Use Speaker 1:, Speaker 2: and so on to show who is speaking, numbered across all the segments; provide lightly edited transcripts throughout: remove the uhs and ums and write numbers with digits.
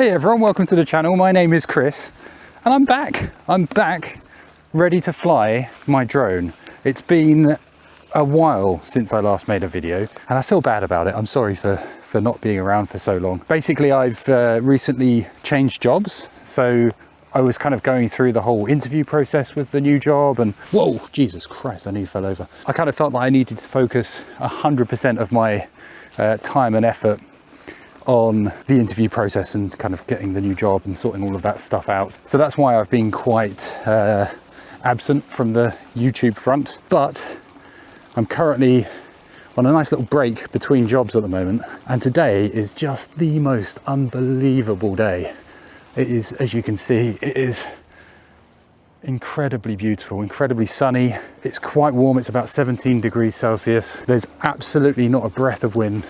Speaker 1: Hey everyone, welcome to the channel. My name is Chris and I'm back ready to fly my drone. It's been a while since I last made a video and I feel bad about it. I'm sorry for not being around for so long. Basically, I've recently changed jobs, so I was kind of going through the whole interview process with the new job and whoa, Jesus Christ, I nearly fell over. I kind of felt that I needed to focus 100% of my time and effort on the interview process and kind of getting the new job and sorting all of that stuff out. So that's why I've been quite absent from the YouTube front, but I'm currently on a nice little break between jobs at the moment, and today is just the most unbelievable day. It is, as you can see, it is incredibly beautiful, incredibly sunny. It's quite warm, it's about 17 degrees Celsius. There's absolutely not a breath of wind,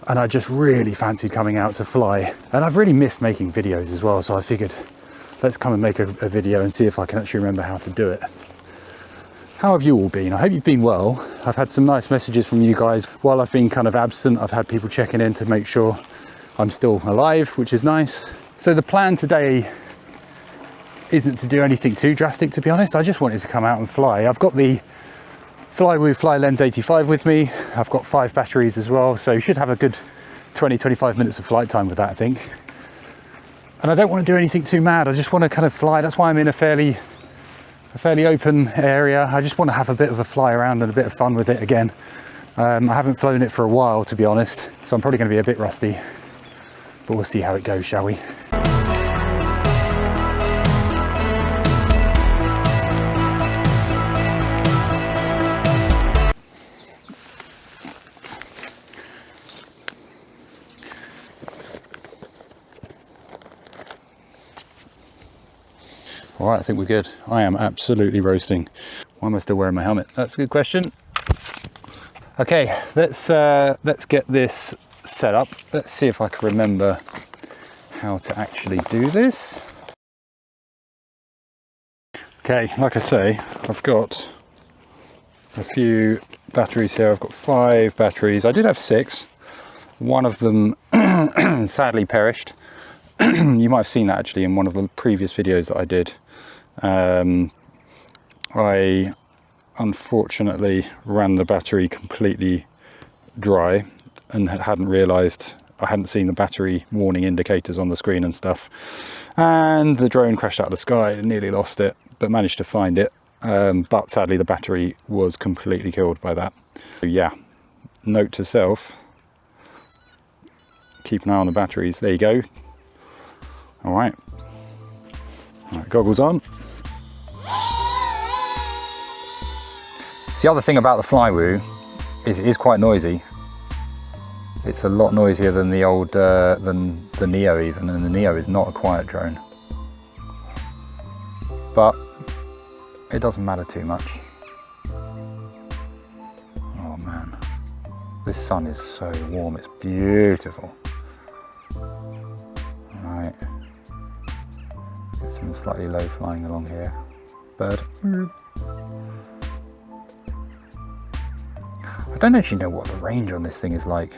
Speaker 1: and I just really fancied coming out to fly. And I've really missed making videos as well, so I figured let's come and make a video and see if I can actually remember how to do it. How have you all been? I hope you've been well. I've had some nice messages from you guys while I've been kind of absent. I've had people checking in to make sure I'm still alive, which is nice. So the plan today isn't to do anything too drastic, to be honest. I just wanted to come out and fly. I've got the Flywoo Flylens 85 with me. I've got 5 batteries as well, so you should have a good 20-25 minutes of flight time with that, I think. And I don't want to do anything too mad. I just want to kind of fly. That's why I'm in a fairly open area. I just want to have a bit of a fly around and a bit of fun with it again. I haven't flown it for a while, to be honest, so I'm probably going to be a bit rusty, but we'll see how it goes, shall we? All right, I think we're good. I am absolutely roasting. Why am I still wearing my helmet? That's a good question. Okay, let's get this set up. Let's see if I can remember how to actually do this. Okay, like I say, I've got a few batteries here. I've got 5 batteries. I did have 6. One of them sadly perished. You might have seen that actually in one of the previous videos that I did. I unfortunately ran the battery completely dry and hadn't realized, I hadn't seen the battery warning indicators on the screen and stuff, and the drone crashed out of the sky and nearly lost it, but managed to find it. But sadly the battery was completely killed by that. So yeah, note to self, keep an eye on the batteries. There you go. All right, goggles on. The other thing about the Flywoo is it is quite noisy. It's a lot noisier than the old, than the Neo even, and the Neo is not a quiet drone. But it doesn't matter too much. Oh man, this sun is so warm, it's beautiful. All right. Get some slightly low flying along here. Bird. I don't actually know what the range on this thing is like.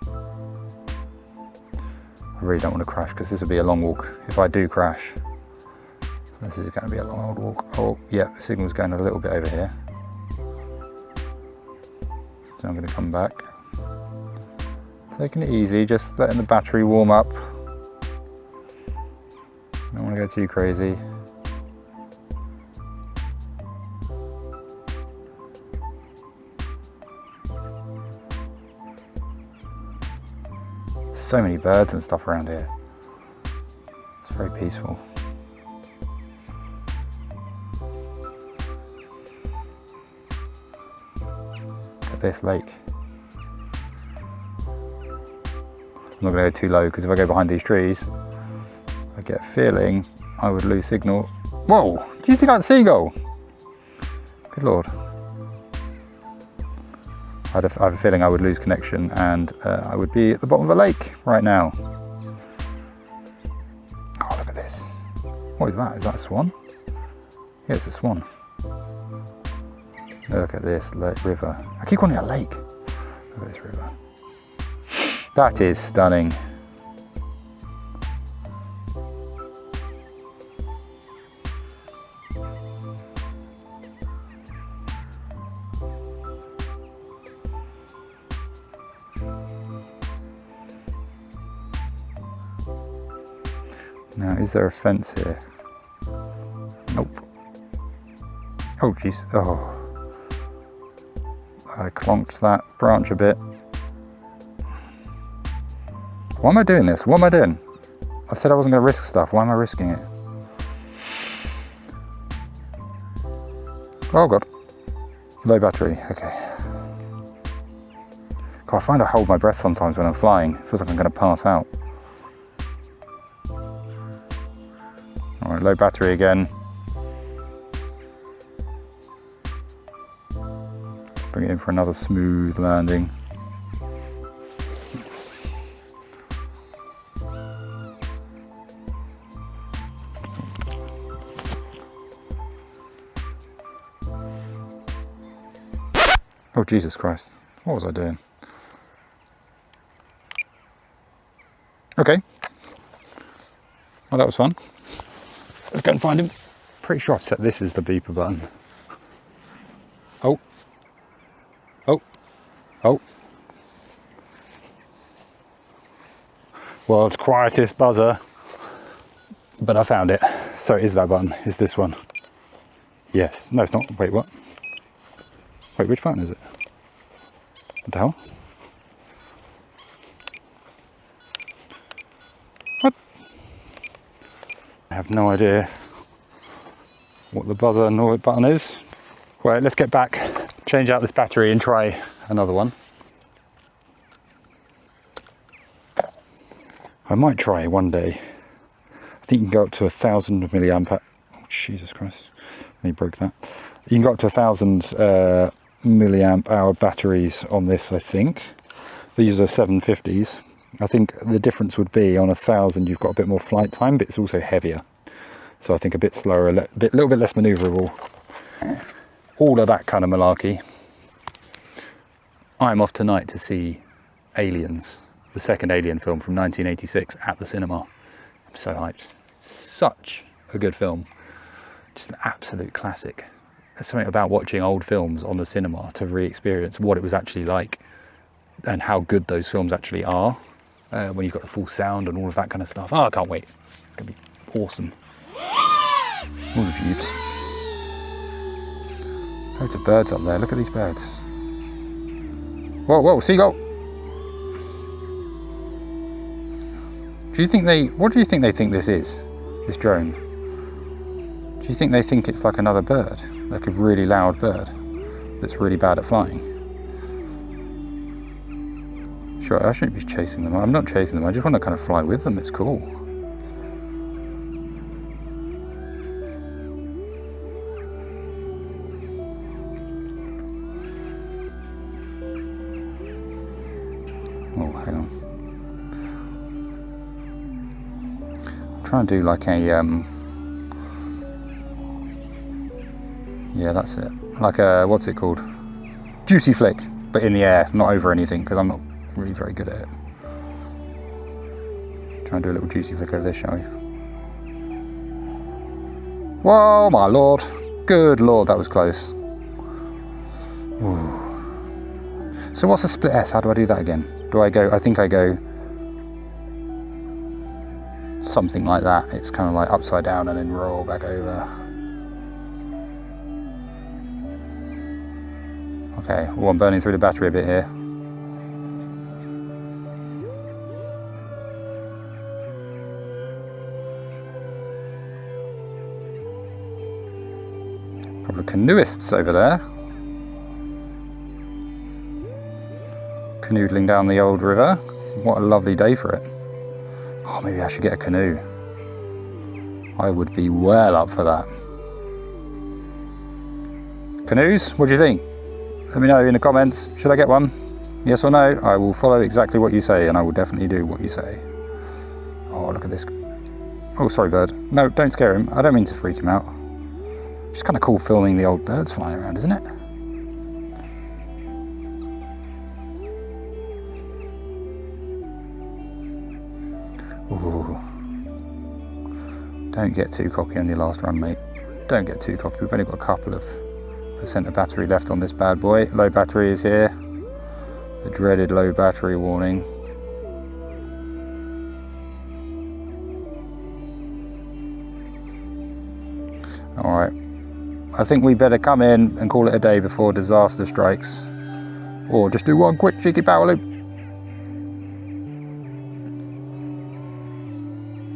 Speaker 1: I really don't want to crash because this will be a long walk. If I do crash, this is going to be a long old walk. Oh yeah, the signal's going a little bit over here. So I'm going to come back. Taking it easy, just letting the battery warm up. Don't want to go too crazy. So many birds and stuff around here. It's very peaceful. Look at this lake. I'm not going to go too low because if I go behind these trees, I get a feeling I would lose signal. Whoa! Did you see that seagull? Good Lord. I have a feeling I would lose connection and I would be at the bottom of a lake right now. Oh, look at this. What is that? Is that a swan? Yeah, it's a swan. Look at this river. I keep calling it a lake. Look at this river. That is stunning. Now, is there a fence here? Nope. Oh, jeez. Oh. I clonked that branch a bit. Why am I doing this? What am I doing? I said I wasn't going to risk stuff. Why am I risking it? Oh, God. Low battery. Okay. God, I find I hold my breath sometimes when I'm flying. It feels like I'm going to pass out. All right, low battery again. Let's bring it in for another smooth landing. Oh, Jesus Christ. What was I doing? Okay. Well, that was fun. Let's go and find him. Pretty sure I've set this as the beeper button. Oh. Oh. Oh. World's quietest buzzer. But I found it. So it is that button. It's this one. Yes. No, it's not. Wait, what? Wait, which button is it? What the hell? What? I have no idea what the buzzer nor button is. Right, let's get back, change out this battery and try another one. I might try one day. I think you can go up to 1,000 milliamp. Oh, Jesus Christ. I broke that. You can go up to 1,000 milliamp hour batteries on this, I think. These are 750s. I think the difference would be on 1,000 you've got a bit more flight time, but it's also heavier. So I think a bit slower, a little bit less manoeuvrable. All of that kind of malarkey. I'm off tonight to see Aliens, the second Alien film from 1986 at the cinema. I'm so hyped. Such a good film. Just an absolute classic. There's something about watching old films on the cinema to re-experience what it was actually like and how good those films actually are when you've got the full sound and all of that kind of stuff. Oh, I can't wait. It's going to be awesome. All the views. Loads of birds up there. Look at these birds. Whoa, whoa, seagull. What do you think they think this is? This drone? Do you think they think it's like another bird? Like a really loud bird that's really bad at flying? Sure, I shouldn't be chasing them. I'm not chasing them. I just want to kind of fly with them. It's cool. Oh, hang on. I'm trying to do like a yeah, that's it. Like a, what's it called? Juicy flick, but in the air, not over anything, because I'm not really very good at it. Try and do a little juicy flick over this, shall we? Whoa, my lord. Good lord, that was close. Ooh. So what's a split S? How do I do that again? Do I go, I think I go something like that. It's kind of like upside down and then roll back over. Okay, well, I'm burning through the battery a bit here. A couple of canoeists over there. Canoodling down the old river. What a lovely day for it. Oh, maybe I should get a canoe. I would be well up for that. Canoes, what do you think? Let me know in the comments. Should I get one? Yes or no? I will follow exactly what you say and I will definitely do what you say. Oh, look at this. Oh, sorry, bird. No, don't scare him. I don't mean to freak him out. Just kind of cool filming the old birds flying around, isn't it? Ooh. Don't get too cocky on your last run, mate. Don't get too cocky. We've only got a couple of % of battery left on this bad boy. Low battery is here. The dreaded low battery warning. I think we better come in and call it a day before disaster strikes. Or just do one quick cheeky power loop.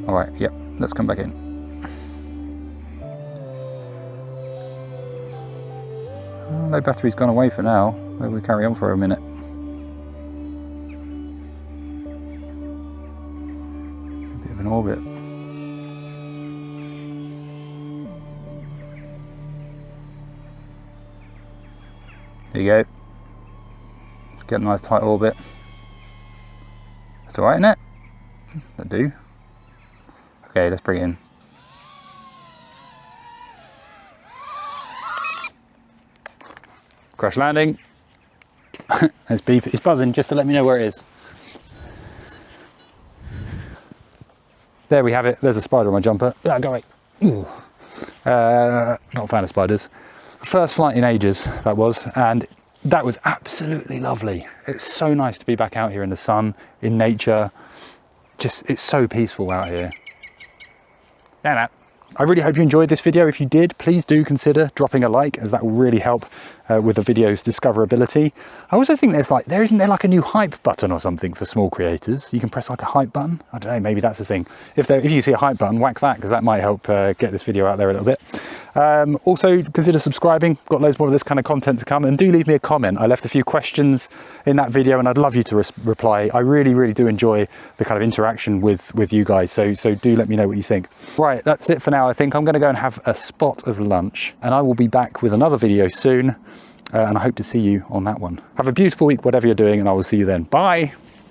Speaker 1: All right, yep, let's come back in. Oh, no battery's gone away for now. Maybe we carry on for a minute. A bit of an orbit. There you go. Get a nice tight orbit. That's all right, isn't it? That'll do. Okay, let's bring it in. Crash landing. Let's beep. It's buzzing just to let me know where it is. There we have it. There's a spider on my jumper. Ah, go away. Ooh. Not a fan of spiders. First flight in ages, that was, and that was absolutely lovely. It's so nice to be back out here in the sun, in nature. Just, it's so peaceful out here. I really hope you enjoyed this video. If you did, please do consider dropping a like, as that will really help with the video's discoverability. I also think isn't there like a new hype button or something for small creators? You can press like a hype button. I don't know, maybe that's the thing. If you see a hype button, whack that, because that might help get this video out there a little bit. Also consider subscribing. Got loads more of this kind of content to come, and do leave me a comment. I left a few questions in that video and I'd love you to reply. I really do enjoy the kind of interaction with you guys, so do let me know what you think. Right, that's it for now. I think I'm going to go and have a spot of lunch, and I will be back with another video soon, and I hope to see you on that one. Have a beautiful week, whatever you're doing, and I will see you then. Bye.